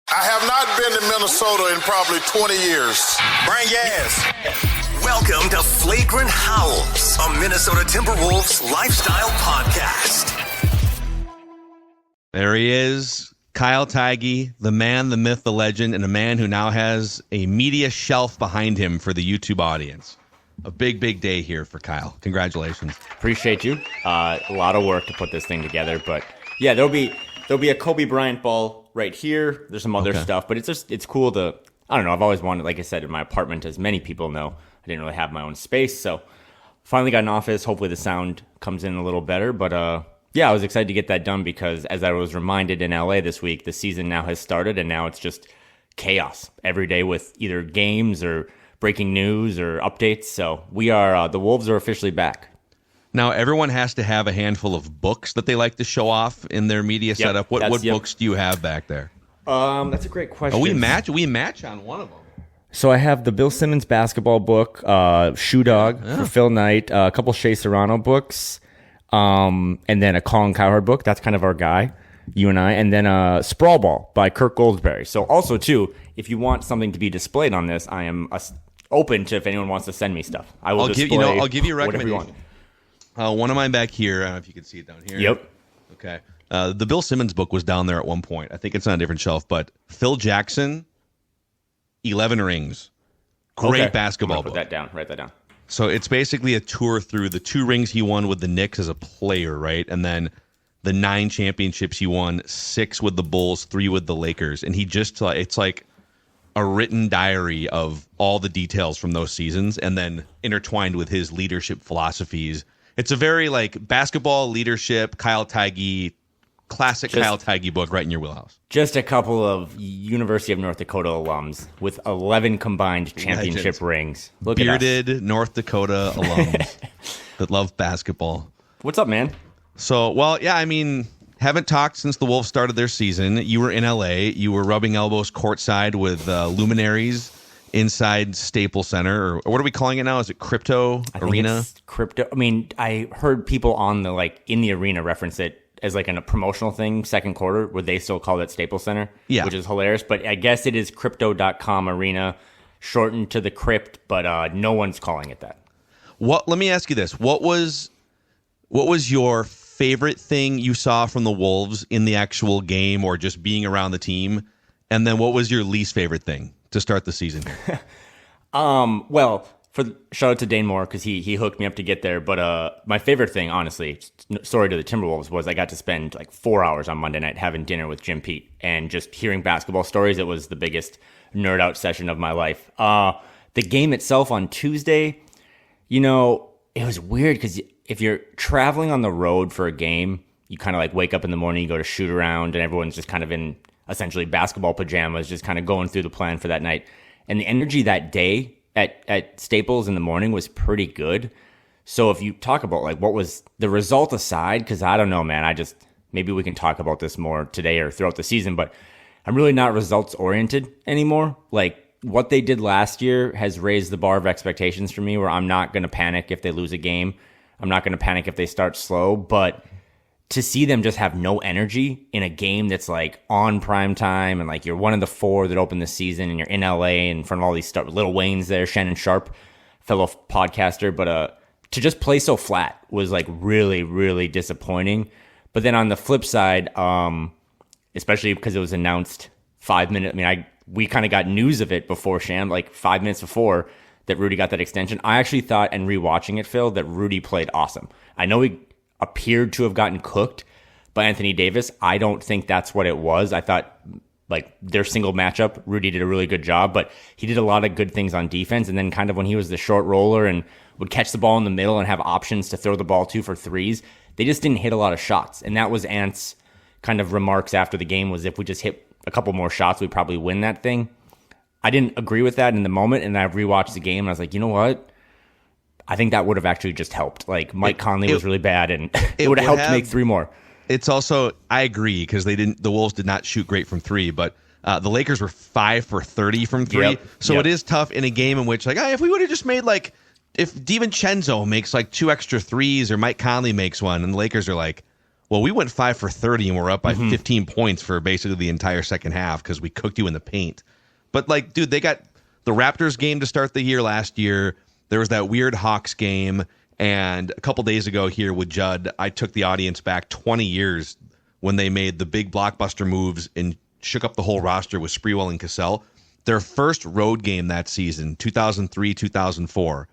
I have not been to Minnesota in probably 20 years. Bring gas. Welcome to Flagrant Howls, a Minnesota Timberwolves lifestyle podcast. There he is, Kyle Theige, the man, the myth, the legend, and a man who now has a media shelf behind him for the YouTube audience. A big, big day here for Kyle. Congratulations. Appreciate you. A lot of work to put this thing together, but yeah, there'll be a Kobe Bryant ball right here. There's some other stuff, but it's cool to, I don't know, I've always wanted, like I said, in my apartment, as many people know, I didn't really have my own space, so finally got an office. Hopefully the sound comes in a little better, but yeah, I was excited to get that done because as I was reminded in LA this week, the season now has started and now it's just chaos every day with either games or breaking news or updates. So we are, the Wolves are officially back. Now, everyone has to have a handful of books that they like to show off in their media setup. What books do you have back there? That's a great question. We match on one of them. So I have the Bill Simmons basketball book, Shoe Dog for Phil Knight, a couple Shea Serrano books, and then a Colin Cowherd book. That's kind of our guy, you and I. And then Sprawl Ball by Kirk Goldsberry. So also, too, if you want something to be displayed on this, I am open to if anyone wants to send me stuff. I'll give you a recommendation. One of mine back here. I don't know if you can see it down here. Yep. Okay. The Bill Simmons book was down there at one point. I think it's on a different shelf, but Phil Jackson, 11 Rings. Great basketball book. Write that down. So it's basically a tour through the 2 rings he won with the Knicks as a player, right? And then the 9 championships he won, 6 with the Bulls, 3 with the Lakers. And he just, it's like a written diary of all the details from those seasons and then intertwined with his leadership philosophies. It's a very basketball leadership, Kyle Theige, classic Kyle Theige book right in your wheelhouse. Just a couple of University of North Dakota alums with 11 combined championship rings. Look Bearded at us. North Dakota alums that love basketball. What's up, man? So, haven't talked since the Wolves started their season. You were in LA. You were rubbing elbows courtside with luminaries inside Staples Center, or what are we calling it now? Is it Crypto Arena? It's crypto. I heard people on the in the arena reference it as a promotional thing, second quarter, where they still call it Staples Center, which is hilarious. But I guess it is Crypto.com Arena, shortened to the Crypt, but no one's calling it that. Let me ask you this: What was your favorite thing you saw from the Wolves in the actual game, or just being around the team? And then what was your least favorite thing to start the season? Shout out to Dane Moore because he hooked me up to get there. But my favorite thing, honestly, story to the Timberwolves, was I got to spend 4 hours on Monday night having dinner with Jim Pete and just hearing basketball stories. It was the biggest nerd out session of my life. The game itself on Tuesday, it was weird because if you're traveling on the road for a game, you kind of wake up in the morning, you go to shoot around, and everyone's just kind of in essentially basketball pajamas, just kind of going through the plan for that night. And the energy that day at Staples in the morning was pretty good. So if you talk about what was the result aside, because I don't know, man, maybe we can talk about this more today or throughout the season, but I'm really not results oriented anymore. What they did last year has raised the bar of expectations for me, where I'm not going to panic if they lose a game. I'm not going to panic if they start slow, but to see them just have no energy in a game that's on prime time and you're one of the 4 that opened the season and you're in LA in front of all these Lil Wayne's there, Shannon Sharp, fellow podcaster, but to just play so flat was really, really disappointing. But then on the flip side, especially because it was announced 5 minutes, we kind of got news of it before Sham, 5 minutes before that Rudy got that extension. I actually thought, and rewatching it, Phil, that Rudy played awesome. I know he appeared to have gotten cooked by Anthony Davis. I don't think that's what it was. I thought their single matchup, Rudy did a really good job, but he did a lot of good things on defense. And then kind of when he was the short roller and would catch the ball in the middle and have options to throw the ball to for threes, they just didn't hit a lot of shots. And that was Ant's kind of remarks after the game, was if we just hit a couple more shots, we'd probably win that thing. I didn't agree with that in the moment, and I rewatched the game and I was like, you know what? I think that would have actually just helped. Mike Conley was really bad, and it would have helped make 3 more. It's also, I agree, because the Wolves did not shoot great from 3, but the Lakers were 5 for 30 from 3. Yep. So it is tough in a game in which, if we would have just made if DiVincenzo makes 2 extra threes or Mike Conley makes one, and the Lakers are Well, we went 5 for 30 and we're up by 15 points for basically the entire second half because we cooked you in the paint. But like, dude, they got the Raptors game to start the year last year. There was that weird Hawks game. And a couple days ago here with Judd, I took the audience back 20 years when they made the big blockbuster moves and shook up the whole roster with Sprewell and Cassell. Their first road game that season, 2003-2004,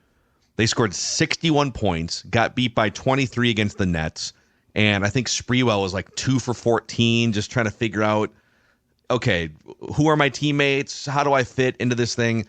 they scored 61 points, got beat by 23 against the Nets. And I think Sprewell was like 2 for 14, just trying to figure out, okay, who are my teammates? How do I fit into this thing?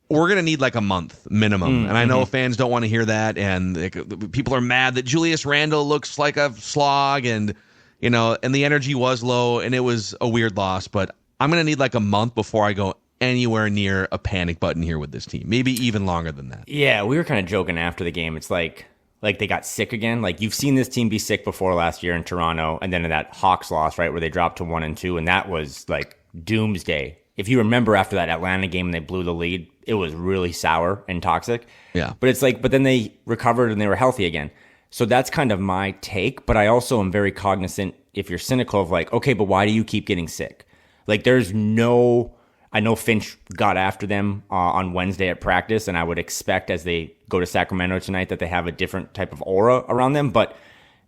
We're going to need like a month minimum. And I know fans don't want to hear that. And people are mad that Julius Randle looks like a slog and, and the energy was low and it was a weird loss. But I'm going to need like a month before I go anywhere near a panic button here with this team. Maybe even longer than that. Yeah, we were kind of joking after the game. It's like they got sick again. Like you've seen this team be sick before last year in Toronto, and then in that Hawks loss, right, where they dropped to 1-2, and that was like doomsday. If you remember after that Atlanta game and they blew the lead, it was really sour and toxic. Yeah. But it's like, but then they recovered and they were healthy again. So that's kind of my take. But I also am very cognizant, if you're cynical, of like, okay, but why do you keep getting sick? Like I know Finch got after them on Wednesday at practice, and I would expect as they go to Sacramento tonight that they have a different type of aura around them, but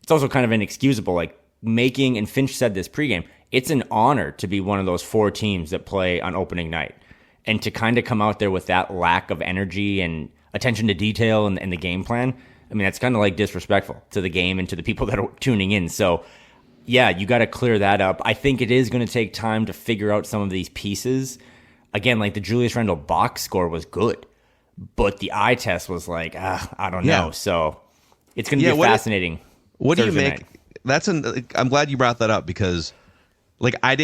it's also kind of inexcusable. Like and Finch said this pregame, it's an honor to be one of those 4 teams that play on opening night. And to kind of come out there with that lack of energy and attention to detail and the game plan, I mean, that's kind of like disrespectful to the game and to the people that are tuning in. So, yeah, you got to clear that up. I think it is going to take time to figure out some of these pieces. Again, like the Julius Randle box score was good, but the eye test was like, I don't know. So it's going to be fascinating. What do you Thursday make? Night. I'm glad you brought that up because, like, I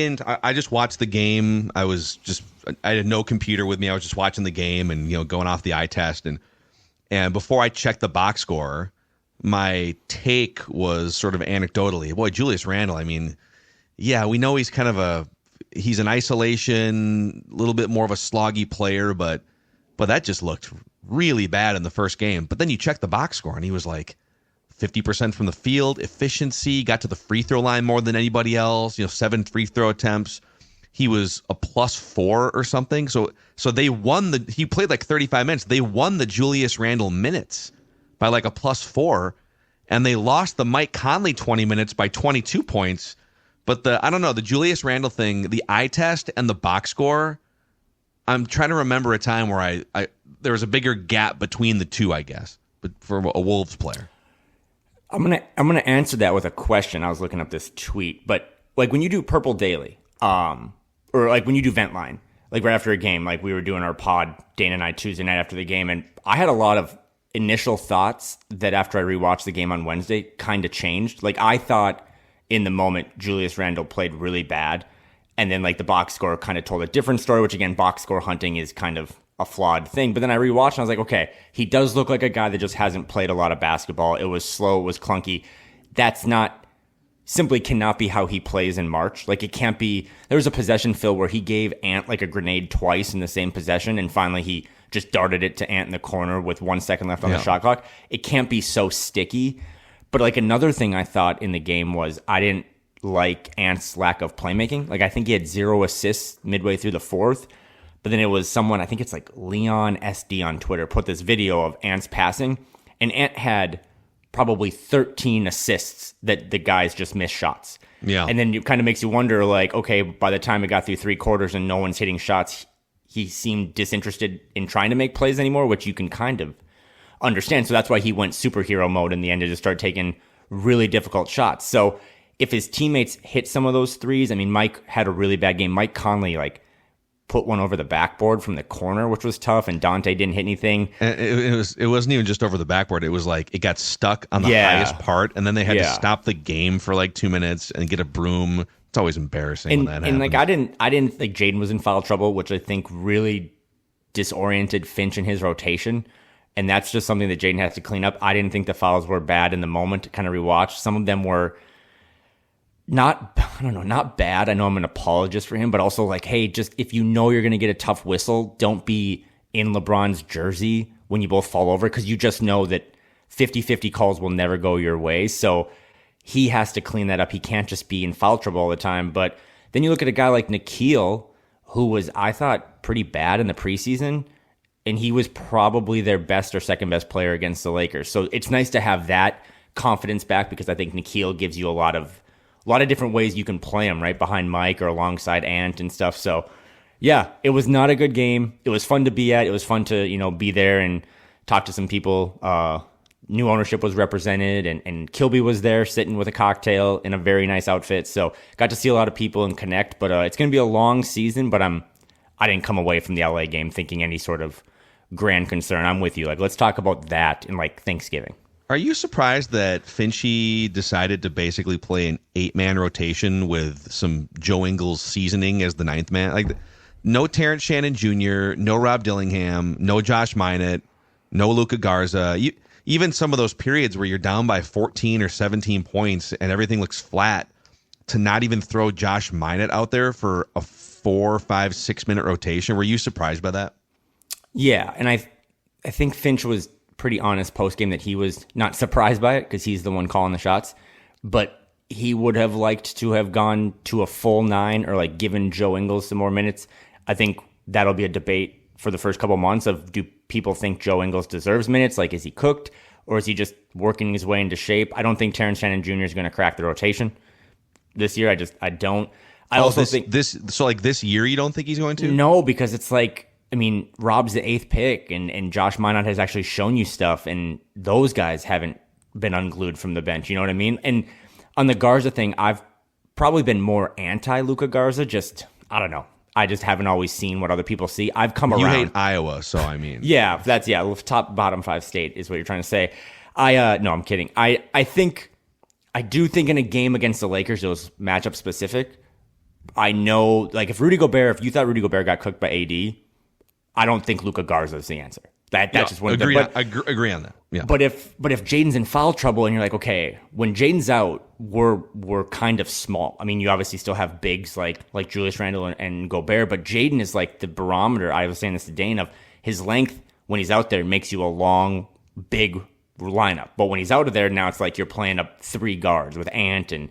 just watched the game. I had no computer with me. I was just watching the game and going off the eye test and before I checked the box score, my take was sort of anecdotally, boy, Julius Randle. I mean, yeah, we know he's kind of he's an isolation, a little bit more of a sloggy player, but that just looked really bad in the first game. But then you check the box score, and he was like 50% from the field, efficiency, got to the free throw line more than anybody else, 7 free throw attempts. He was a +4 or something. So they won he played like 35 minutes. They won the Julius Randle minutes by like a +4, and they lost the Mike Conley 20 minutes by 22 points. But the Julius Randle thing, the eye test and the box score, I'm trying to remember a time where there was a bigger gap between the two, I guess, but for a Wolves player. I'm gonna answer that with a question. I was looking up this tweet, but like when you do Purple Daily, or like when you do Vent Line, like right after a game, like we were doing our pod, Dana and I, Tuesday night after the game, and I had a lot of initial thoughts that after I rewatched the game on Wednesday kind of changed. Like I thought in the moment Julius Randle played really bad, and then like the box score kind of told a different story, which again, box score hunting is kind of a flawed thing. But then I rewatched and I was like, okay, he does look like a guy that just hasn't played a lot of basketball. It was slow, it was clunky. That's simply cannot be how he plays in March. Like it can't be. There was a possession, Phil, where he gave Ant like a grenade twice in the same possession, and finally he just darted it to Ant in the corner with 1 second left on the shot clock. It can't be so sticky. But like another thing I thought in the game was I didn't like Ant's lack of playmaking. Like I think he had 0 assists midway through the fourth. But then it was someone, I think it's like Leon SD on Twitter, put this video of Ant's passing, and Ant had probably 13 assists that the guys just missed shots. Yeah. And then it kind of makes you wonder, like, okay, by the time it got through 3 quarters and no one's hitting shots, he seemed disinterested in trying to make plays anymore, which you can kind of understand. So that's why he went superhero mode in the end to just start taking really difficult shots. So if his teammates hit some of those threes, I mean, Mike had a really bad game. Mike Conley, like, put one over the backboard from the corner, which was tough, and Dante didn't hit anything. And it wasn't even just over the backboard. It was like it got stuck on the highest part, and then they had to stop the game for like 2 minutes and get a broom. It's always embarrassing when that happens. And like I didn't like Jaden was in foul trouble, which I think really disoriented Finch in his rotation. And that's just something that Jaden has to clean up. I didn't think the fouls were bad in the moment to kind of rewatch. Some of them were not bad. I know I'm an apologist for him, but also like, hey, just if you know you're going to get a tough whistle, don't be in LeBron's jersey when you both fall over, because you just know that 50-50 calls will never go your way. So he has to clean that up. He can't just be in foul trouble all the time. But then you look at a guy like Nikhil, who was, I thought, pretty bad in the preseason, and he was probably their best or second best player against the Lakers. So it's nice to have that confidence back, because I think Nikhil gives you a lot of different ways you can play him, right, behind Mike or alongside Ant and stuff. So yeah, it was not a good game. It was fun to be at. It was fun to, be there and talk to some people. New ownership was represented, and Kilby was there sitting with a cocktail in a very nice outfit. So got to see a lot of people and connect. But it's going to be a long season. But I didn't come away from the LA game thinking any sort of grand concern. I'm with you. Like, let's talk about that in like Thanksgiving. Are you surprised that Finchy decided to basically play an 8-man rotation with some Joe Ingles seasoning as the 9th man? Like, no Terrence Shannon Jr., no Rob Dillingham, no Josh Minott, no Luka Garza. Even some of those periods where you're down by 14 or 17 points and everything looks flat, to not even throw Josh Minott out there for a 4, 5, 6-minute rotation. Were you surprised by that? Yeah, and I think Finch was pretty honest post-game that he was not surprised by it, because he's the one calling the shots. But he would have liked to have gone to a full 9 or like given Joe Ingles some more minutes. I think that'll be a debate for the first couple months of, do people think Joe Ingles deserves minutes? Like, is he cooked, or is he just working his way into shape? I don't think Terrence Shannon Jr. is going to crack the rotation this year. I don't. I also think this year you don't think he's going to? No, because it's like, I mean, Rob's the 8th pick, and Josh Minott has actually shown you stuff, and those guys haven't been unglued from the bench. You know what I mean? And on the Garza thing, I've probably been more anti-Luka Garza. Just, I don't know. I just haven't always seen what other people see. I've come around. You hate Iowa, so I mean. Yeah, top bottom 5 state is what you're trying to say. No, I'm kidding. I do think in a game against the Lakers, it was matchup specific. I know, like, if you thought Rudy Gobert got cooked by AD, I don't think Luka Garza is the answer. That's just one. Agree on that. Yeah. But if Jaden's in foul trouble and you're like, okay, when Jaden's out, we're kind of small. I mean, you obviously still have bigs like Julius Randle and Gobert, but Jaden is like the barometer. I was saying this to Dane, of his length when he's out there makes you a long, big lineup. But when he's out of there, now it's like you're playing up 3 guards with Ant and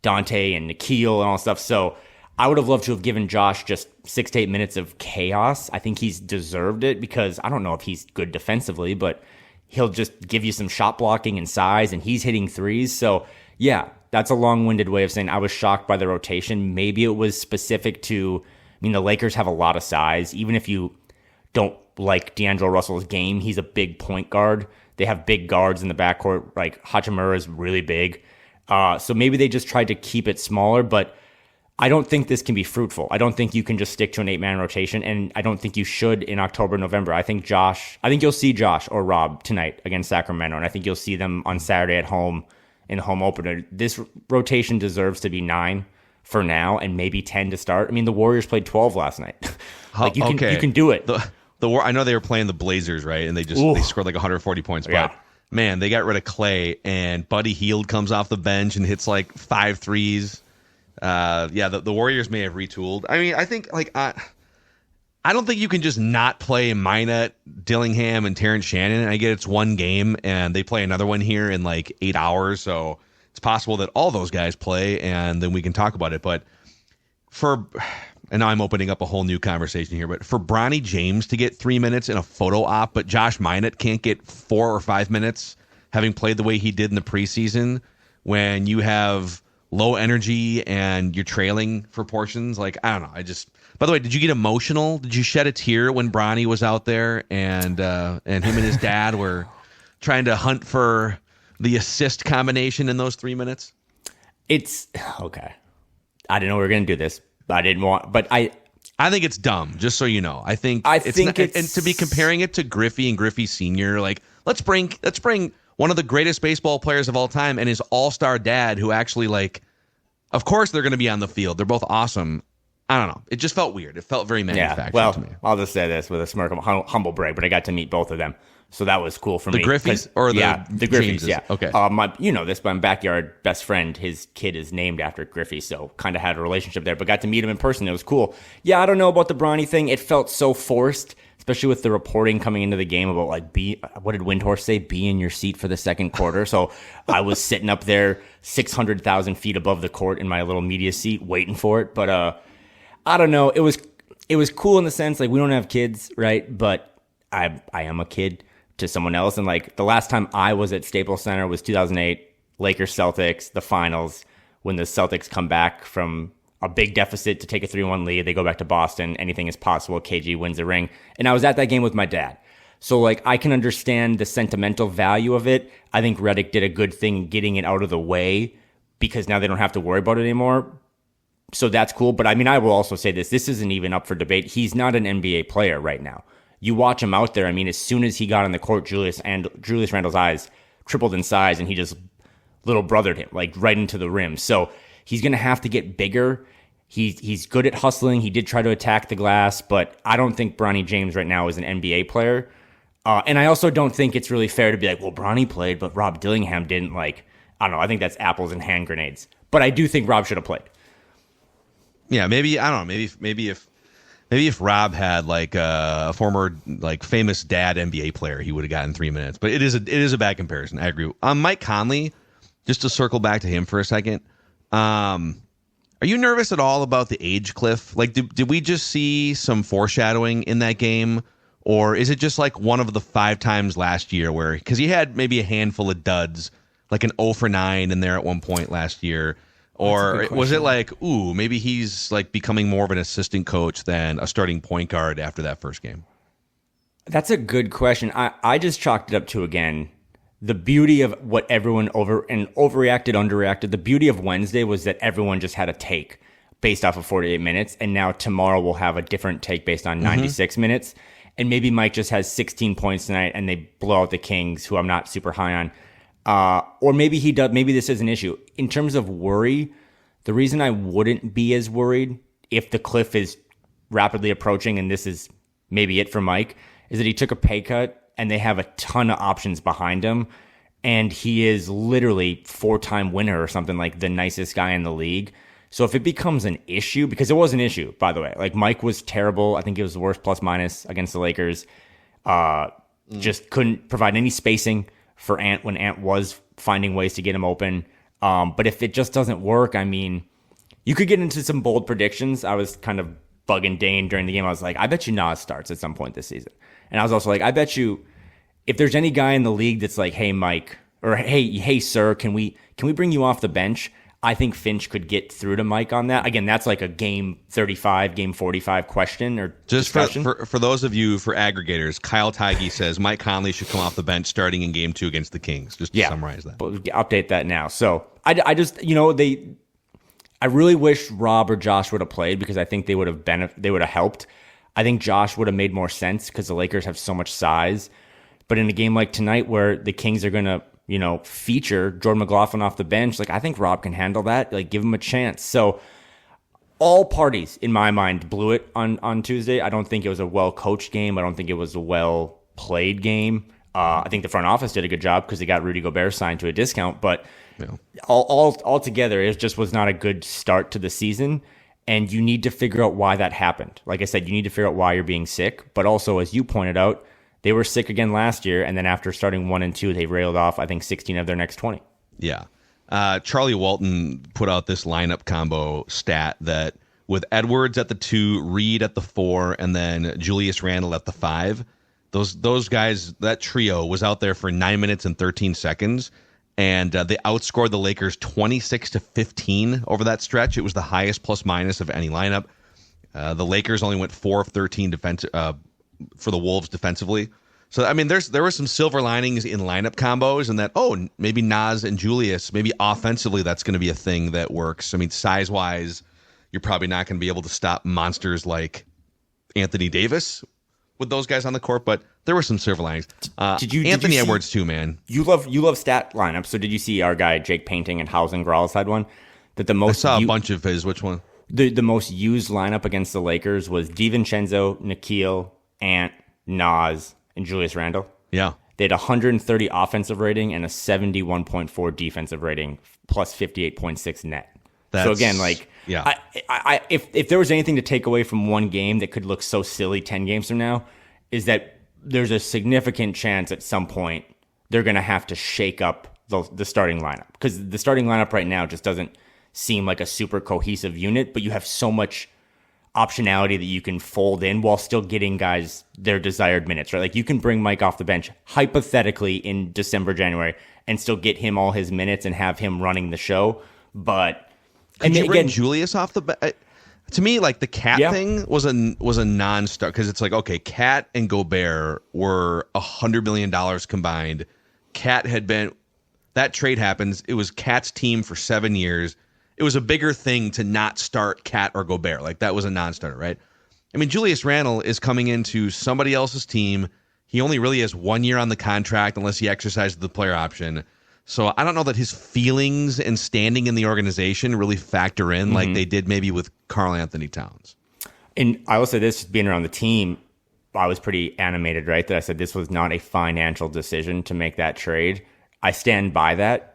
Dante and Nikhil and all that stuff. So I would have loved to have given Josh just 6 to 8 minutes of chaos. I think he's deserved it, because I don't know if he's good defensively, but he'll just give you some shot blocking and size, and he's hitting threes. So yeah, that's a long-winded way of saying I was shocked by the rotation. Maybe it was specific to, I mean, the Lakers have a lot of size. Even if you don't like D'Angelo Russell's game, he's a big point guard. They have big guards in the backcourt. Like, Hachimura is really big. So maybe they just tried to keep it smaller, but I don't think this can be fruitful. I don't think you can just stick to an 8-man rotation, and I don't think you should in October, November. I think you'll see Josh or Rob tonight against Sacramento, and I think you'll see them on Saturday at home in the home opener. This rotation deserves to be 9 for now, and maybe 10 to start. I mean, the Warriors played 12 last night. Like, you can do it. I know they were playing the Blazers, right? And they scored like 140 points. But man, they got rid of Clay, and Buddy Hield comes off the bench and hits like 5 threes. The Warriors may have retooled. I mean, I think I don't think you can just not play Minott, Dillingham, and Terrence Shannon. I get it's one game, and they play another one here in like 8 hours, so it's possible that all those guys play, and then we can talk about it. But and now I'm opening up a whole new conversation here, but for Bronny James to get 3 minutes in a photo op, but Josh Minott can't get 4 or 5 minutes, having played the way he did in the preseason, when you have low energy and you're trailing for portions. Like, I don't know. By the way, did you get emotional? Did you shed a tear when Bronny was out there and him and his dad were trying to hunt for the assist combination in those 3 minutes? It's okay. I didn't know we were going to do this. I think it's dumb, just so you know. I think and to be comparing it to Griffey and Griffey Sr., like, let's bring one of the greatest baseball players of all time and his all-star dad, who actually, like, of course they're going to be on the field. They're both awesome. I don't know. It just felt weird. It felt very manufactured to me. I'll just say this with a smirk of humble brag, but I got to meet both of them. So that was cool for the me. Griffeys or the Griffeys, Jameses? yeah. Okay. My backyard best friend, his kid is named after Griffey, so kind of had a relationship there, but got to meet him in person. It was cool. Yeah, I don't know about the Bronny thing. It felt so forced, especially with the reporting coming into the game about what did Windhorse say? Be in your seat for the second quarter. So I was sitting up there 600,000 feet above the court in my little media seat waiting for it. But I don't know. It was cool in the sense, like, we don't have kids, right? But I am a kid to someone else. And like the last time I was at Staples Center was 2008, Lakers Celtics, the finals, when the Celtics come back from a big deficit to take a 3-1 lead. They go back to Boston. Anything is possible. KG wins the ring. And I was at that game with my dad. So like I can understand the sentimental value of it. I think Redick did a good thing in getting it out of the way because now they don't have to worry about it anymore. So that's cool. But I mean, I will also say this isn't even up for debate. He's not an NBA player right now. You watch him out there. I mean, as soon as he got on the court, Julius Randle's eyes tripled in size, and he just little brothered him, like right into the rim. So he's going to have to get bigger. He's good at hustling. He did try to attack the glass, but I don't think Bronny James right now is an NBA player. And I also don't think it's really fair to be like, well, Bronny played, but Rob Dillingham didn't. Like, I don't know. I think that's apples and hand grenades. But I do think Rob should have played. Yeah, maybe I don't know. Maybe if Rob had like a former like famous dad NBA player, he would have gotten 3 minutes. But it is a bad comparison. I agree. Mike Conley, just to circle back to him for a second. Are you nervous at all about the age cliff? Like, did we just see some foreshadowing in that game, or is it just like one of the 5 times last year where because he had maybe a handful of duds, like an 0 for 9 in there at one point last year? Or was it like, ooh, maybe he's like becoming more of an assistant coach than a starting point guard after that first game? That's a good question. I just chalked it up to, again, the beauty of what everyone overreacted, underreacted. The beauty of Wednesday was that everyone just had a take based off of 48 minutes. And now tomorrow we'll have a different take based on 96 minutes. And maybe Mike just has 16 points tonight and they blow out the Kings, who I'm not super high on. Or maybe he does. Maybe this is an issue in terms of worry. The reason I wouldn't be as worried if the cliff is rapidly approaching, and this is maybe it for Mike, is that he took a pay cut and they have a ton of options behind him, and he is literally 4-time winner or something, like the nicest guy in the league. So if it becomes an issue, because it was an issue, by the way, like Mike was terrible. I think it was the worst plus minus against the Lakers. Just couldn't provide any spacing for Ant when Ant was finding ways to get him open. But if it just doesn't work, I mean, you could get into some bold predictions. I was kind of bugging Dane during the game. I was like, I bet you Nas starts at some point this season. And I was also like, I bet you if there's any guy in the league that's like, hey, Mike, or hey, sir, can we bring you off the bench? I think Finch could get through to Mike on that. Again, that's like a game 35, game 45 question or just discussion. For those of you, for aggregators, Kyle Theige says Mike Conley should come off the bench starting in game 2 against the Kings. Just to summarize that. Update that now. So I just, I really wish Rob or Josh would have played because I think they would have helped. I think Josh would have made more sense because the Lakers have so much size. But in a game like tonight where the Kings are going to, feature Jordan McLaughlin off the bench, like I think Rob can handle that. Like give him a chance. So all parties, in my mind, blew it on Tuesday. I don't think it was a well-coached game. I don't think it was a well-played game. I think the front office did a good job because they got Rudy Gobert signed to a discount. But all together, it just was not a good start to the season. And you need to figure out why that happened. Like I said, you need to figure out why you're being sick. But also, as you pointed out, they were sick again last year, and then after starting 1 and 2, they railed off, I think, 16 of their next 20. Yeah. Charlie Walton put out this lineup combo stat that with Edwards at the 2, Reed at the 4, and then Julius Randle at the 5, those guys, that trio was out there for 9 minutes and 13 seconds, and they outscored the Lakers 26-15 over that stretch. It was the highest plus minus of any lineup. The Lakers only went 4 of 13 for the Wolves defensively. So, I mean, there were some silver linings in lineup combos and that, maybe Nas and Julius, maybe offensively that's going to be a thing that works. I mean, size-wise, you're probably not going to be able to stop monsters like Anthony Davis with those guys on the court, but there were some silver linings. Anthony Edwards too, man. You love stat lineups, so did you see our guy Jake Painting and Hausen Grauls had one? That the most I saw a bunch of his. Which one? The most used lineup against the Lakers was DiVincenzo, Nikhil, Ant, Nas, and Julius Randle. Yeah. They had 130 offensive rating and a 71.4 defensive rating, plus 58.6 net. So again, like, yeah. If there was anything to take away from one game that could look so silly 10 games from now, is that there's a significant chance at some point they're going to have to shake up the starting lineup, because the starting lineup right now just doesn't seem like a super cohesive unit, but you have so much optionality that you can fold in while still getting guys their desired minutes, right? Like, you can bring Mike off the bench hypothetically in December, January, and still get him all his minutes and have him running the show. But could you bring Julius off the bench? To me, like, the Cat thing was a non-start, because it's like, okay, Cat and Gobert were $100 million combined. Cat had been, that trade happens. It was Cat's team for 7 years. It was a bigger thing to not start Cat or Gobert. Like, that was a non-starter, right? I mean, Julius Randle is coming into somebody else's team. He only really has 1 year on the contract unless he exercises the player option. So I don't know that his feelings and standing in the organization really factor in like they did maybe with Karl Anthony Towns. And I will say this, being around the team, I was pretty animated, right? That I said this was not a financial decision to make that trade. I stand by that.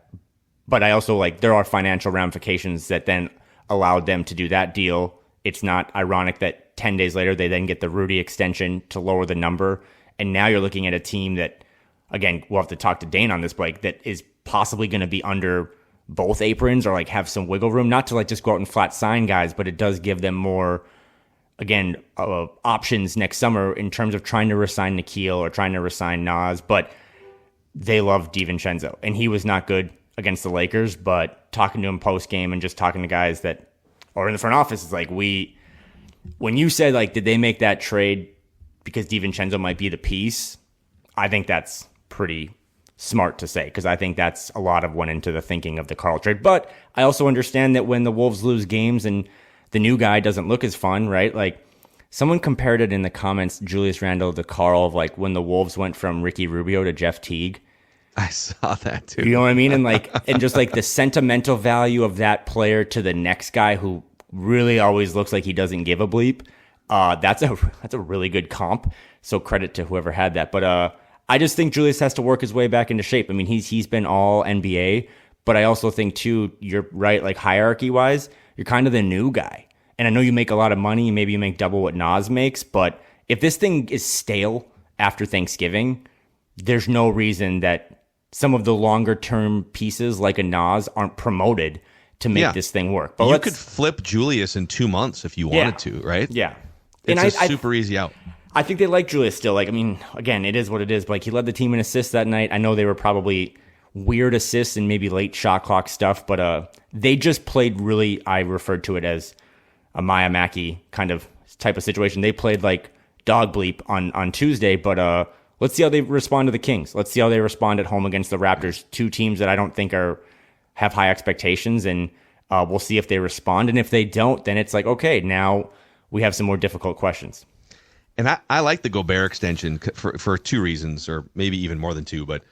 But I also, like, there are financial ramifications that then allowed them to do that deal. It's not ironic that 10 days later they then get the Rudy extension to lower the number. And now you're looking at a team that, again, we'll have to talk to Dane on this, Blake, that is possibly going to be under both aprons or, like, have some wiggle room. Not to, like, just go out and flat sign guys, but it does give them more, again, options next summer in terms of trying to re-sign Nikhil or trying to re-sign Nas. But they love DiVincenzo, and he was not good against the Lakers, but talking to him post-game and just talking to guys that are in the front office, is like, when you said, like, did they make that trade because DiVincenzo might be the piece, I think that's pretty smart to say, because I think that's a lot of went into the thinking of the Karl trade. But I also understand that when the Wolves lose games and the new guy doesn't look as fun, right? Like, someone compared it in the comments, Julius Randle to Karl, of like when the Wolves went from Ricky Rubio to Jeff Teague. I saw that too. You know what I mean? And like, and just like the sentimental value of that player to the next guy who really always looks like he doesn't give a bleep. That's a really good comp. So credit to whoever had that. But I just think Julius has to work his way back into shape. I mean, he's been all NBA, but I also think too, you're right, like hierarchy wise, you're kind of the new guy. And I know you make a lot of money, maybe you make double what Nas makes, but if this thing is stale after Thanksgiving, there's no reason that some of the longer term pieces like a Nas aren't promoted to make this thing work. But you could flip Julius in 2 months if you wanted to, right? Yeah. It's a super easy out. I think they like Julius still. Like, I mean, again, it is what it is. But like, he led the team in assists that night. I know they were probably weird assists and maybe late shot clock stuff, but they just played really, I referred to it as a Maya Mackey kind of type of situation. They played like dog bleep on Tuesday, but let's see how they respond to the Kings. Let's see how they respond at home against the Raptors, two teams that I don't think have high expectations, and we'll see if they respond. And if they don't, then it's like, okay, now we have some more difficult questions. And I like the Gobert extension for two reasons, or maybe even more than two, but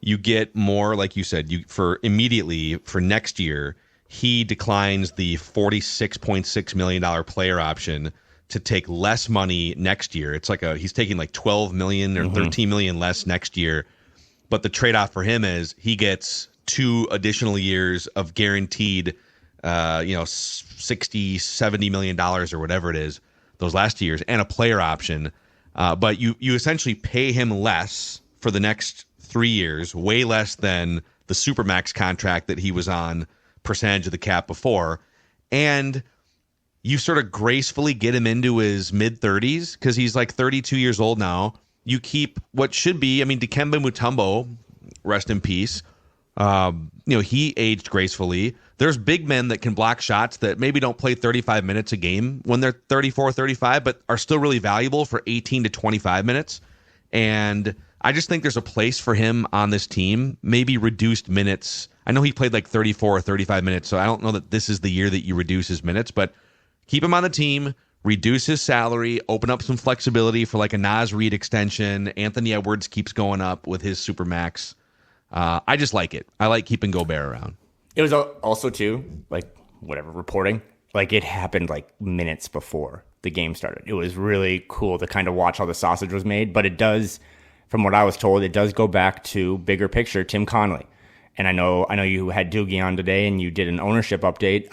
you get more, like you said, for next year, he declines the $46.6 million player option to take less money next year. It's like he's taking like 12 million or 13 million less next year. But the trade-off for him is he gets 2 additional years of guaranteed, $60, $70 million or whatever it is, those last years, and a player option. But you essentially pay him less for the next 3 years, way less than the Supermax contract that he was on, percentage of the cap before. And you sort of gracefully get him into his mid-30s because he's like 32 years old now. You keep what should be, Dikembe Mutombo, rest in peace. He aged gracefully. There's big men that can block shots that maybe don't play 35 minutes a game when they're 34, 35, but are still really valuable for 18 to 25 minutes. And I just think there's a place for him on this team, maybe reduced minutes. I know he played like 34 or 35 minutes, so I don't know that this is the year that you reduce his minutes, but keep him on the team, reduce his salary, open up some flexibility for like a Nas Reed extension. Anthony Edwards keeps going up with his Supermax. I just like it. I like keeping Gobert around. It was also, too, like, whatever, reporting, like, it happened, like, minutes before the game started. It was really cool to kind of watch how the sausage was made, but it does from what I was told, it does go back to bigger picture Tim Conley. And I know you had Doogie on today and you did an ownership update.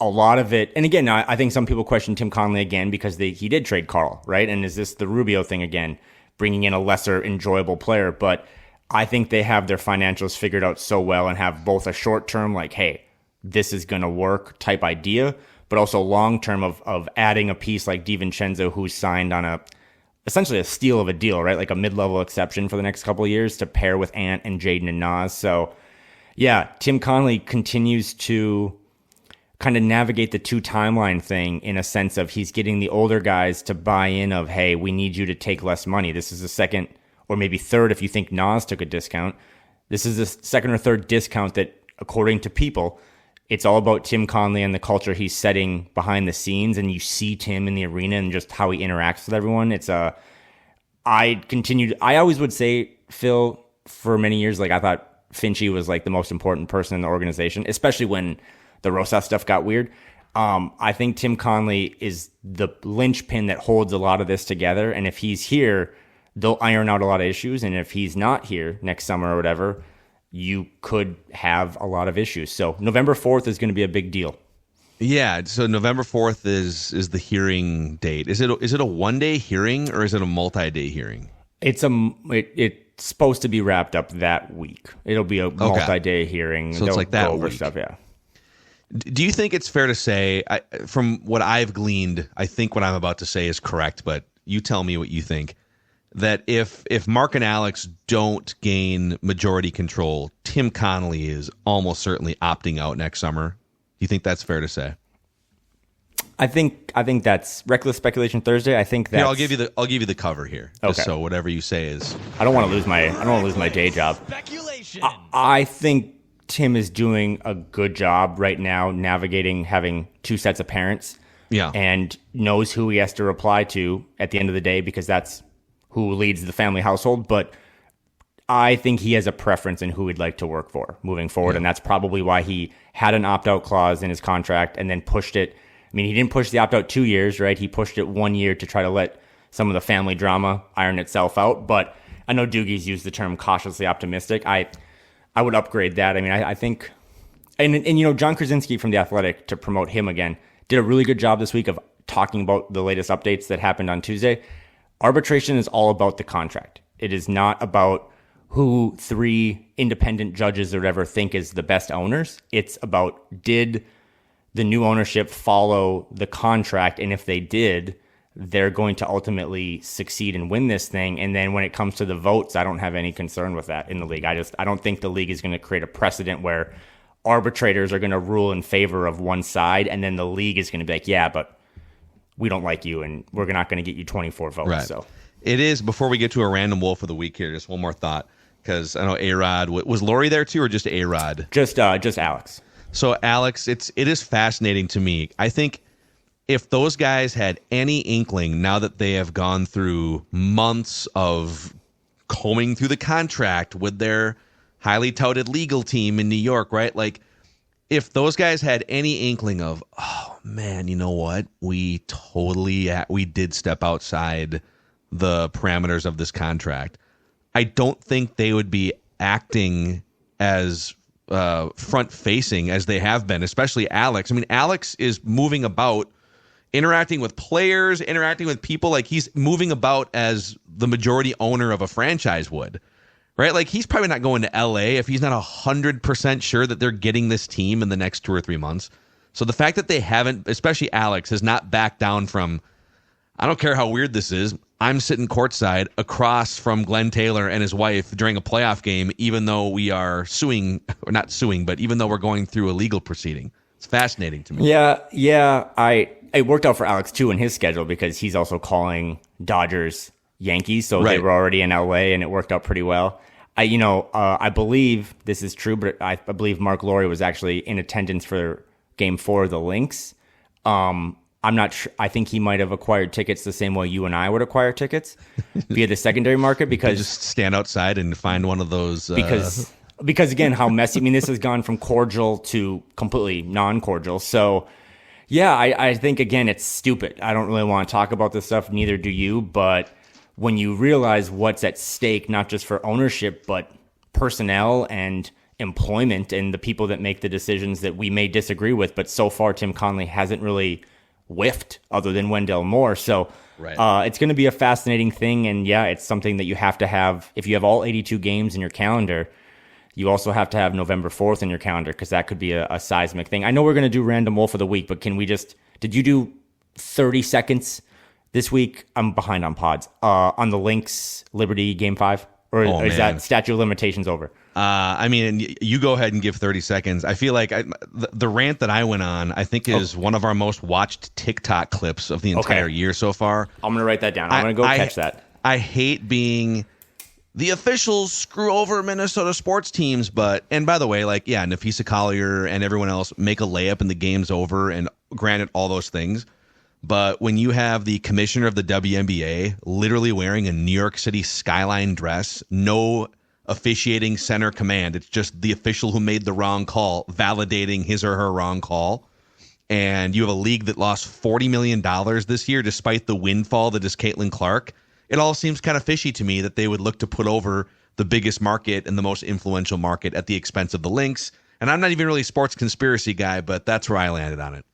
A lot of it, and again, I think some people question Tim Conley again because he did trade Carl, right? And is this the Rubio thing again, bringing in a lesser enjoyable player? But I think they have their financials figured out so well and have both a short term, like, hey, this is going to work type idea, but also long term of adding a piece like DiVincenzo, who's signed on essentially a steal of a deal, right? Like a mid-level exception for the next couple of years to pair with Ant and Jaden and Nas. So yeah, Tim Conley continues to kind of navigate the two timeline thing in a sense of he's getting the older guys to buy in of, hey, we need you to take less money. This is the second or maybe third if you think Nas took a discount. This is the second or third discount that, according to people, it's all about Tim Conley and the culture he's setting behind the scenes, and you see Tim in the arena and just how he interacts with everyone. I always would say, Phil, for many years, like I thought Finchie was like the most important person in the organization, especially when the Rosas stuff got weird. I think Tim Conley is the linchpin that holds a lot of this together, and if he's here, they'll iron out a lot of issues, and if he's not here next summer or whatever, you could have a lot of issues. So November 4th is going to be a big deal. Yeah, so November 4th is the hearing date. Is it a one-day hearing or is it a multi-day hearing? It's supposed to be wrapped up that week. It'll be a multi-day hearing. So it's like that over week. Stuff, yeah. Do you think it's fair to say, from what I've gleaned, I think what I'm about to say is correct, but you tell me what you think, that if Mark and Alex don't gain majority control, Tim Conley is almost certainly opting out next summer? Do you think that's fair to say? I think that's reckless speculation Thursday. I think that Here, I'll give you the cover here. Just Okay. so whatever you say is. I don't want to lose my day job. I think Tim is doing a good job right now navigating having two sets of parents. Yeah. And knows who he has to reply to at the end of the day because that's who leads the family household. But I think he has a preference in who he'd like to work for moving forward. Yeah. And that's probably why he had an opt-out clause in his contract and then pushed it. I mean, he didn't push the opt-out 2 years, right? He pushed it 1 year to try to let some of the family drama iron itself out. But I know Doogie's used the term cautiously optimistic. I would upgrade that. I mean, I think, and you know, John Krasinski from The Athletic, to promote him again, did a really good job this week of talking about the latest updates that happened on Tuesday. Arbitration is all about the contract. It is not about who 3 independent judges or whatever think is the best owners. It's about, did the new ownership follow the contract? And if they did, they're going to ultimately succeed and win this thing. And then when it comes to the votes, I don't have any concern with that in the league. I don't think the league is going to create a precedent where arbitrators are going to rule in favor of one side, and then the league is going to be like, yeah, but we don't like you, and we're not going to get you 24 votes. Right. So it is, before we get to a random wolf of the week here, just one more thought, because I know A-Rod, was Lori there too, or just A-Rod? Just Alex. So Alex, it is fascinating to me. I think if those guys had any inkling, now that they have gone through months of combing through the contract with their highly touted legal team in New York, right? Like, if those guys had any inkling of, oh man, you know what? We did step outside the parameters of this contract, I don't think they would be acting as front-facing as they have been, especially Alex. I mean, Alex is moving about, interacting with players, interacting with people, like he's moving about as the majority owner of a franchise would, right? Like, he's probably not going to LA if he's not 100% sure that they're getting this team in the next 2 or 3 months. So the fact that they haven't, especially Alex, has not backed down from, I don't care how weird this is, I'm sitting courtside across from Glenn Taylor and his wife during a playoff game, even though we are suing, or not suing, but even though we're going through a legal proceeding. It's fascinating to me. Yeah. It worked out for Alex too in his schedule because he's also calling Dodgers Yankees, so right. They were already in LA, and it worked out pretty well. I believe this is true, but I believe Mark Laurie was actually in attendance for Game 4 of the Lynx. I'm not sure. I think he might have acquired tickets the same way you and I would acquire tickets via the secondary market, because just stand outside and find one of those. Because again, how messy. I mean, this has gone from cordial to completely non-cordial. So yeah, I think again, it's stupid. I don't really want to talk about this stuff. Neither do you. But when you realize what's at stake, not just for ownership, but personnel and employment and the people that make the decisions that we may disagree with, but so far Tim Conley hasn't really whiffed other than Wendell Moore. So it's going to be a fascinating thing. And yeah, it's something that you have to have. If you have all 82 games in your calendar, you also have to have November 4th in your calendar, because that could be a seismic thing. I know we're going to do Random Wolf of the Week, but can we just, did you do 30 seconds this week? I'm behind on pods. On the Lynx Liberty Game 5? Or is that statute of limitations over? I mean, you go ahead and give 30 seconds. I feel like the rant that I went on, I think is one of our most watched TikTok clips of the entire year so far. I'm going to write that down. I'm going to go catch that. I hate being the officials screw over Minnesota sports teams, and by the way, Nafisa Collier and everyone else make a layup and the game's over, and granted all those things. But when you have the commissioner of the WNBA literally wearing a New York City skyline dress, no officiating center command, it's just the official who made the wrong call validating his or her wrong call, and you have a league that lost $40 million this year despite the windfall that is Caitlin Clark, it all seems kind of fishy to me that they would look to put over the biggest market and the most influential market at the expense of the Lynx. And I'm not even really a sports conspiracy guy, but that's where I landed on it.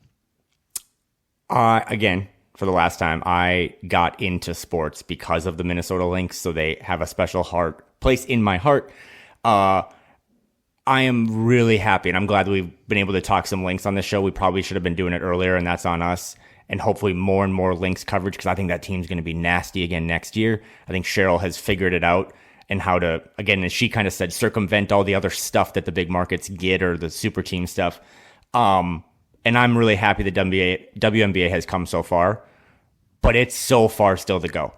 Again, for the last time, I got into sports because of the Minnesota Lynx, so they have a special place in my heart. I am really happy, and I'm glad that we've been able to talk some Lynx on this show. We probably should have been doing it earlier, and that's on us. And hopefully more and more Lynx coverage, because I think that team's going to be nasty again next year. I think Cheryl has figured it out, and how to, again, as she kind of said, circumvent all the other stuff that the big markets get, or the super team stuff. And I'm really happy the WNBA has come so far, but it's so far still to go.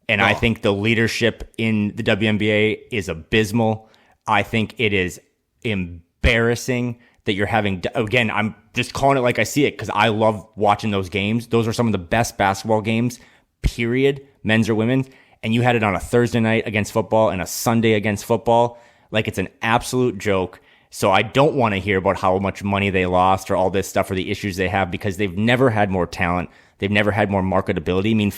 And I think the leadership in the WNBA is abysmal. I think it is embarrassing that you're having, again, I'm just calling it like I see it, because I love watching those games. Those are some of the best basketball games, period, men's or women's. And you had it on a Thursday night against football and a Sunday against football. Like, it's an absolute joke. So I don't want to hear about how much money they lost or all this stuff or the issues they have, because they've never had more talent. They've never had more marketability. I mean,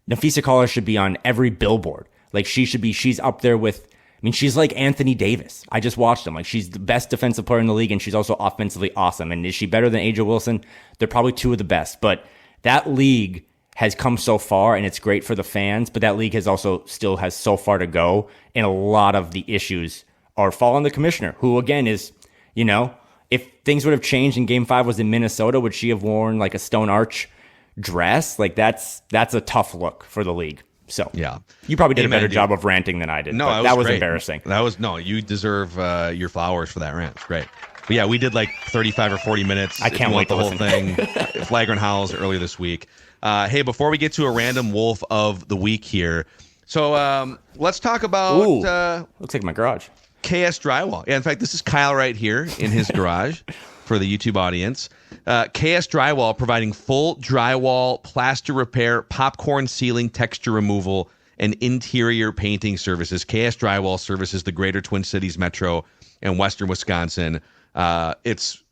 Nafisa Collier should be on every billboard. Like, she's up there with, I mean, she's like Anthony Davis. I just watched him. Like, she's the best defensive player in the league, and she's also offensively awesome. And is she better than Aja Wilson? They're probably two of the best. But that league has come so far, and it's great for the fans, but that league still has so far to go. And a lot of the issues are following the commissioner, who, again, is, if things would have changed and Game 5 was in Minnesota, would she have worn like a Stone Arch dress? Like, that's a tough look for the league. So yeah, you probably did a better job of ranting than I did. No, that was embarrassing. You deserve your flowers for that rant. It's great. But yeah, we did like 35 or 40 minutes. I can't wait the whole thing. Flagrant Howls earlier this week. Hey, before we get to a Random Wolf of the Week here, so let's talk about. Looks like my garage. KS Drywall. Yeah, in fact, this is Kyle right here in his garage for the YouTube audience. KS Drywall, providing full drywall, plaster repair, popcorn ceiling, texture removal, and interior painting services. KS Drywall services the greater Twin Cities metro and western Wisconsin. It's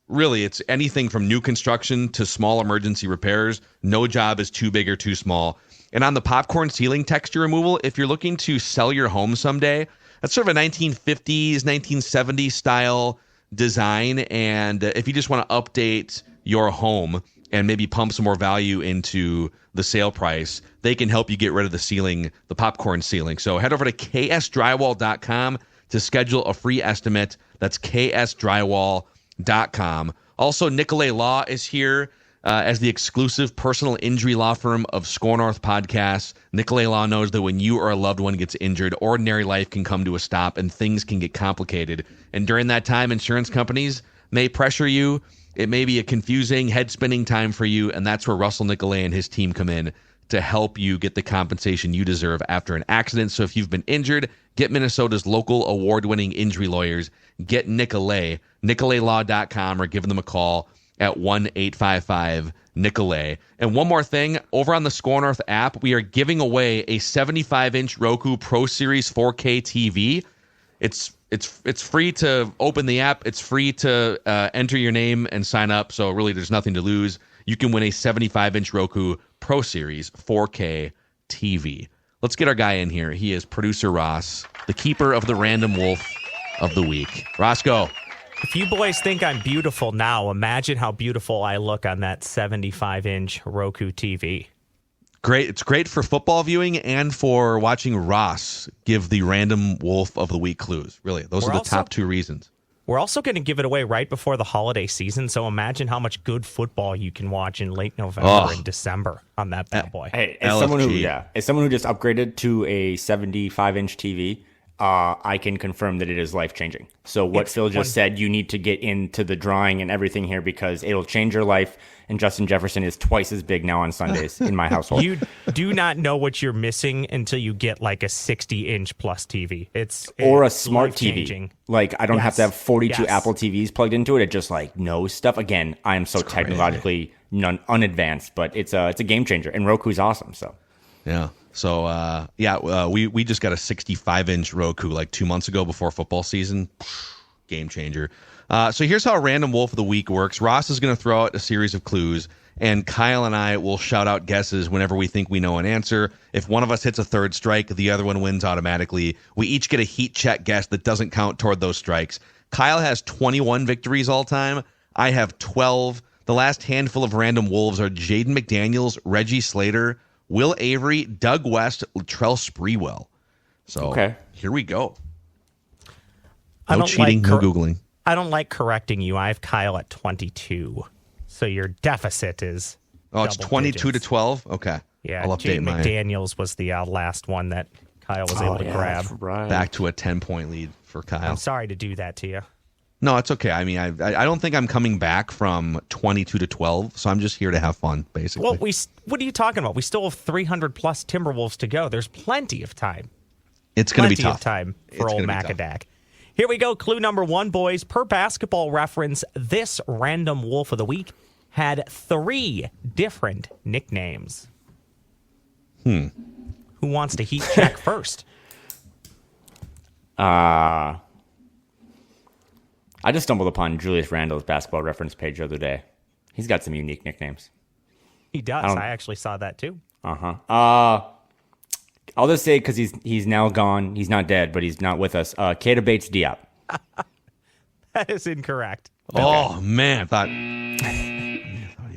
anything from new construction to small emergency repairs. No job is too big or too small. And on the popcorn ceiling texture removal, if you're looking to sell your home someday, that's sort of a 1950s, 1970s style design. And if you just want to update your home and maybe pump some more value into the sale price, they can help you get rid of the ceiling, the popcorn ceiling. So head over to ksdrywall.com to schedule a free estimate. That's ksdrywall.com. Also, Nicolay Law is here as the exclusive personal injury law firm of Score North Podcasts. Nicolay Law knows that when you or a loved one gets injured, ordinary life can come to a stop and things can get complicated. And during that time, insurance companies may pressure you. It may be a confusing, head-spinning time for you, and that's where Russell Nicolay and his team come in to help you get the compensation you deserve after an accident. So if you've been injured, get Minnesota's local award-winning injury lawyers. Get Nicolay, nicolaylaw.com, or give them a call at 1-855-NICOLAY. And one more thing, over on the Score North app, we are giving away a 75-inch Roku Pro Series 4K TV. It's free to open the app. It's free to enter your name and sign up. So really, there's nothing to lose. You can win a 75-inch Roku Pro Series 4K TV. let's get our guy in here. He is producer Ross, the keeper of the Random Wolf of the Week. Ross, go. If you boys think I'm beautiful now, imagine how beautiful I look on that 75-inch Roku TV. Great. It's great for football viewing and for watching Ross give the Random Wolf of the Week clues. Really, those are the top two reasons. We're also going to give it away right before the holiday season, so imagine how much good football you can watch in late November and December on that bad boy. Hey, as someone who just upgraded to a 75-inch TV, I can confirm that it is life-changing. So what Phil just said, you need to get into the drawing and everything here because it'll change your life. And Justin Jefferson is twice as big now on Sundays in my household. You do not know what you're missing until you get like a 60-inch plus TV. It's a smart TV. Like I don't have to have 42 Apple TVs plugged into it. It just like knows stuff. Again, I am so technologically unadvanced, but it's a game changer. And Roku's awesome. So yeah. So we just got a 65-inch Roku like 2 months ago before football season. Game changer. So here's how Random Wolf of the Week works. Ross is going to throw out a series of clues, and Kyle and I will shout out guesses whenever we think we know an answer. If one of us hits a third strike, the other one wins automatically. We each get a heat check guess that doesn't count toward those strikes. Kyle has 21 victories all time. I have 12. The last handful of Random Wolves are Jaden McDaniels, Reggie Slater, Will Avery, Doug West, Latrell Sprewell. So here we go. No cheating, no Googling. I don't like correcting you. I have Kyle at 22. So your deficit is it's 22 to 12? Okay. Yeah, I'll update mine. McDaniels was the last one that Kyle was able to grab. Right. Back to a 10-point lead for Kyle. I'm sorry to do that to you. No, it's okay. I mean, I don't think I'm coming back from 22 to 12, so I'm just here to have fun, basically. Well, what are you talking about? We still have 300-plus Timberwolves to go. There's plenty of time. It's going to be tough. Plenty of time for old Macadac. Here we go. Clue number one, boys. Per Basketball Reference, this Random Wolf of the Week had 3 different nicknames. Who wants to heat check first? I just stumbled upon Julius Randle's Basketball Reference page the other day. He's got some unique nicknames. He does. I actually saw that too. I'll just say because he's now gone. He's not dead, but he's not with us. Keita Bates Diop. That is incorrect. Oh man, that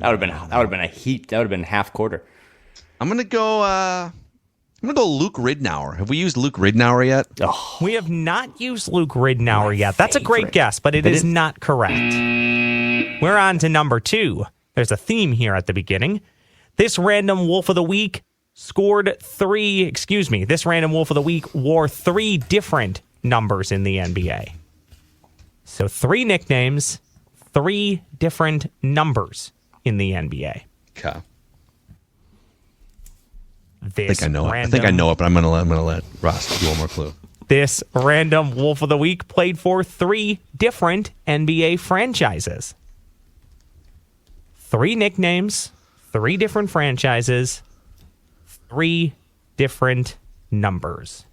would have been a heat. That would have been half quarter. I'm gonna go Luke Ridnour. Have we used Luke Ridnour yet? Oh. We have not used Luke Ridnour yet. That's a great guess, but it is not correct. We're on to number 2. There's a theme here at the beginning. This Random Wolf of the Week This Random Wolf of the Week wore 3 different numbers in the NBA. So 3 nicknames, 3 different numbers in the NBA. Okay. I think I know it, but I'm gonna let Ross do one more clue. This Random Wolf of the Week played for 3 different NBA franchises. 3 nicknames, 3 different franchises, 3 different numbers.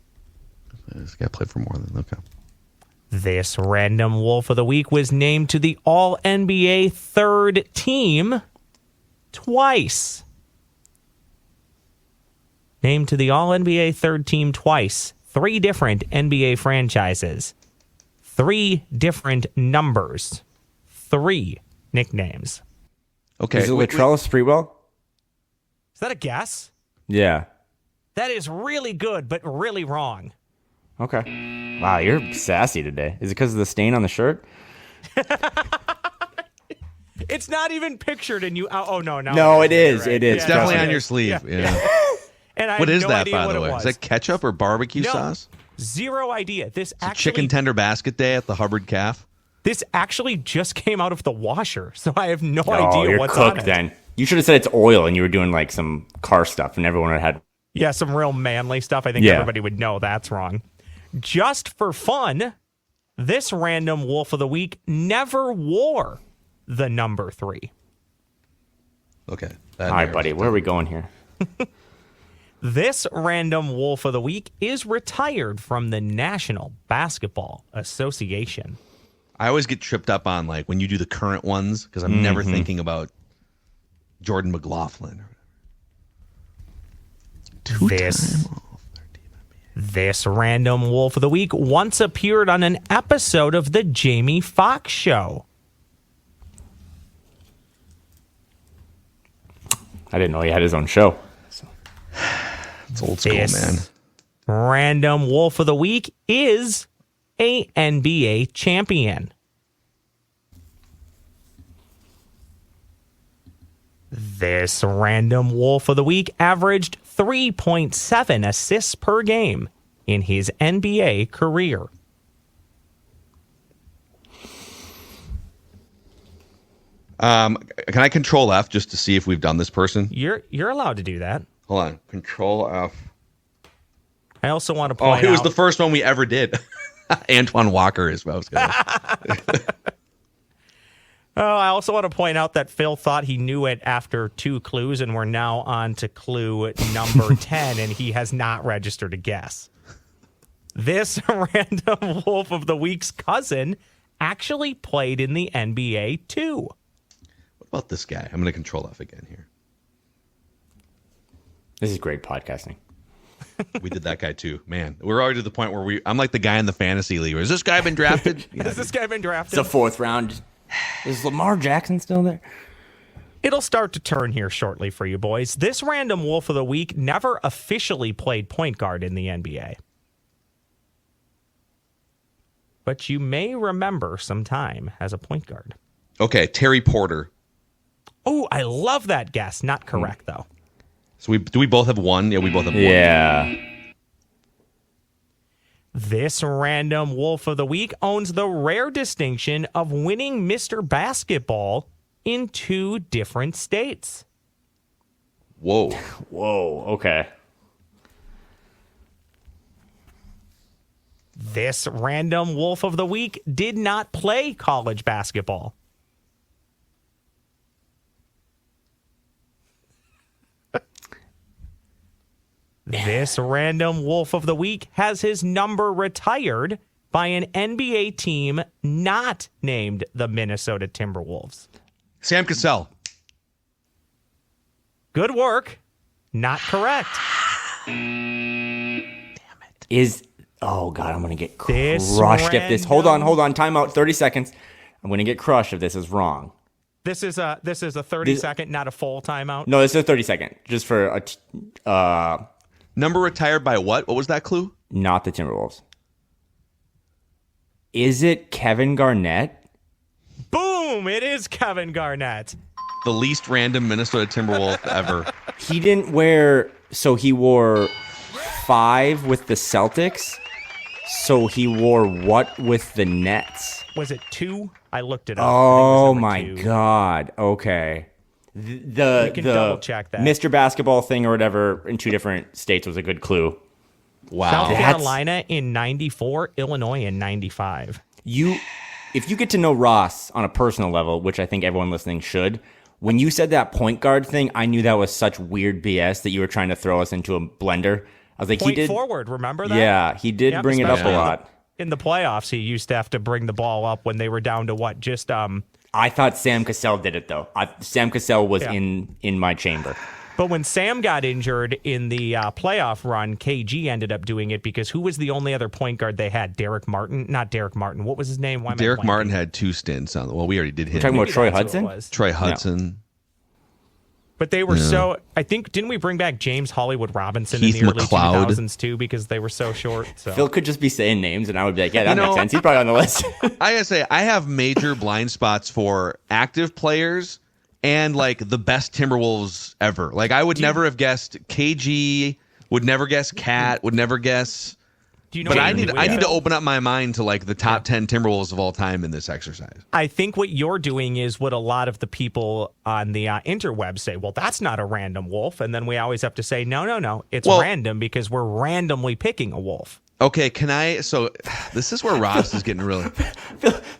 This guy played for more than okay. This Random Wolf of the Week was named to the All-NBA third team twice. Named to the All-NBA third team twice. 3 different NBA franchises. 3 different numbers. 3 nicknames. Okay. Is it Latrell Sprewell? Is that a guess? Yeah. That is really good, but really wrong. Okay. Wow, you're sassy today. Is it because of the stain on the shirt? It's not even pictured in you. Oh, no. No, it is. Right. It is. It's definitely on your sleeve. Yeah. And I what is no that, idea by what the way? Is that ketchup or barbecue sauce? Zero idea. This it's actually chicken tender basket day at the Hubbard Calf. This actually just came out of the washer, so I have no idea what's on it. You're cooked then. You should have said it's oil and you were doing like some car stuff and everyone had... Yeah, some real manly stuff. I think everybody would know that's wrong. Just for fun, this Random Wolf of the Week never wore the number 3. Okay. All right, buddy. Where are we going here? This Random Wolf of the Week is retired from the National Basketball Association. I always get tripped up on like when you do the current ones because I'm never thinking about Jordan McLaughlin. This random wolf of the week once appeared on an episode of The Jamie Foxx Show. I didn't know he had his own show. It's old school, This man. random wolf of the week is a NBA champion. This random wolf of the week averaged 3.7 assists per game in his NBA career. Can I control F just to see if we've done this person? You're allowed to do that. Hold on. Control F. I also want to Oh, point it was out the first one we ever did. Antoine Walker is what I was going to I also want to point out that Phil thought he knew it after 2 clues, and we're now on to clue number 10, and he has not registered a guess. This random wolf of the week's cousin actually played in the NBA too. What about this guy? I'm going to control F again here. This is great podcasting. We did that guy too. Man, we're already to the point where I'm like the guy in the fantasy league. Has this guy been drafted? Yeah, Has this guy been drafted? It's a 4th round. Is Lamar Jackson still there? It'll start to turn here shortly for you boys. This random wolf of the week never officially played point guard in the NBA. But you may remember some time as a point guard. Okay, Terry Porter. Oh, I love that guess. Not correct, though. So do we both have one? Yeah, we both have one. Yeah. This random wolf of the week owns the rare distinction of winning Mr. Basketball in 2 different states. Whoa. Whoa. Okay. This random wolf of the week did not play college basketball. This random wolf of the week has his number retired by an NBA team not named the Minnesota Timberwolves. Sam Cassell. Good work. Not correct. Oh, God, I'm going to get This crushed if this... Hold random- on. Time out. 30 seconds. I'm going to get crushed if this is wrong. This is a 30-second, not a full timeout. No, this is a 30-second. Just for Number retired by what? What was that clue? not the Timberwolves. Is it Kevin Garnett? Boom! It is Kevin Garnett. The least random Minnesota Timberwolf ever. He didn't wear... So he wore 5 with the Celtics. So he wore what with the Nets? Was it 2? I looked it up. Oh, I think it was my number 2. God. Okay. The can double-check that. Mr. Basketball thing or whatever in 2 different states was a good clue. Wow. South That's- Carolina in 94, Illinois in 95. If you get to know Ross on a personal level, which I think everyone listening should, when you said that point guard thing, I knew that was such weird BS that you were trying to throw us into a blender. I was like, Point he did. forward, remember that? Yeah, he did Yep, bring it up a especially lot. In the playoffs, he used to have to bring the ball up when they were down to what? Just I thought Sam Cassell did it though. Sam Cassell was Yeah. in my chamber. But when Sam got injured in the playoff run, KG ended up doing it because who was the only other point guard they had? Derek Martin? Not Derek Martin. What was his name? Why am I Derek blanking? Martin had 2 stints on. Well, we already did him. Talking about Maybe Troy that's who it Hudson? was. Troy Hudson. But they were so. I think didn't we bring back James Hollywood Robinson Keith in the early McLeod. 2000s too because they were so short. So Phil could just be saying names, and I would be like, "Yeah, that You makes know- sense. He's probably on the list." I gotta say, I have major blind spots for active players and like the best Timberwolves ever. Like I would never have guessed KG, would never guess Cat, would never guess. do you know? But what I need Phil- to open up my mind to like the top 10 Timberwolves of all time in this exercise. I think what you're doing is what a lot of the people on the interweb say. Well, that's not a random wolf, and then we always have to say, no, it's random because we're randomly picking a wolf. Okay, can I? So this is where Ross is getting really.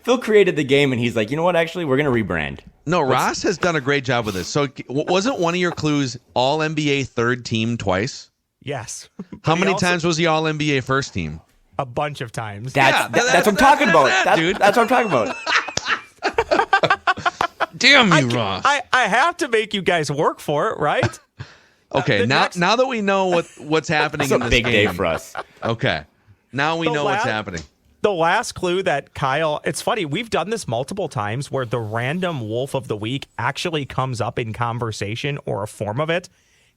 Phil created the game, and he's like, "You know what? Actually, we're gonna rebrand." No, Ross has done a great job with this. So wasn't one of your clues All NBA third team twice? Yes. How But he many also- times was he All NBA first team? A bunch of times. Yeah, That's what I'm talking about, dude. That's what I'm talking about. Damn you, Ross. I have to make you guys work for it, right? Okay, now that we know what's happening It's in a this big game, day for us. Okay, now we know what's happening. The last clue that Kyle, it's funny, we've done this multiple times where the random Wolf of the Week actually comes up in conversation or a form of it.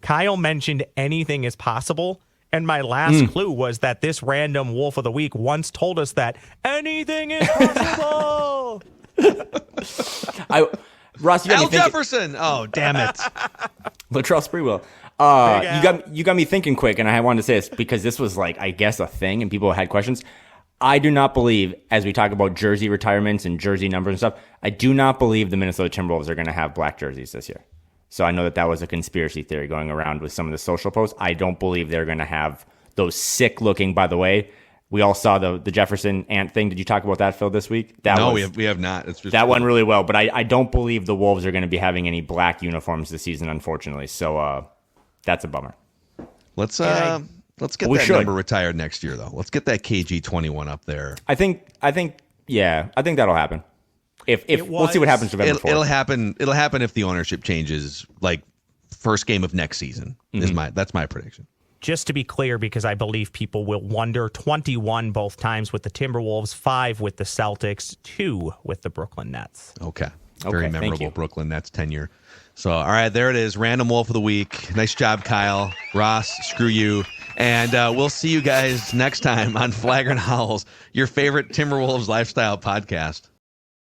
Kyle mentioned anything is possible. And my last clue was that this random Wolf of the Week once told us that anything is possible. Ross, you got Al me thinking. Jefferson. Oh, damn it. Latrell Sprewell. You got me thinking quick, and I wanted to say this because this was like, I guess, a thing, and people had questions. I do not believe, as we talk about jersey retirements and jersey numbers and stuff, I do not believe the Minnesota Timberwolves are going to have black jerseys this year. So I know that was a conspiracy theory going around with some of the social posts. I don't believe they're going to have those sick looking, by the way. We all saw the Jefferson ant thing. Did you talk about that, Phil, this week? We have not. It's just that went really well, but I don't believe the Wolves are going to be having any black uniforms this season, unfortunately. So that's a bummer. Let's get that number retired next year, though. Let's get that KG21 up there. I think that'll happen. If we'll see what happens November 4th. It'll happen if the ownership changes, like first game of next season. That's my prediction. Just to be clear, because I believe people will wonder, 21 both times with the Timberwolves, 5 with the Celtics, 2 with the Brooklyn Nets. Okay. Very memorable Brooklyn Nets tenure. So, all right, there it is. Random Wolf of the Week. Nice job, Kyle. Ross, screw you. And we'll see you guys next time on Flagrant Howls, your favorite Timberwolves lifestyle podcast.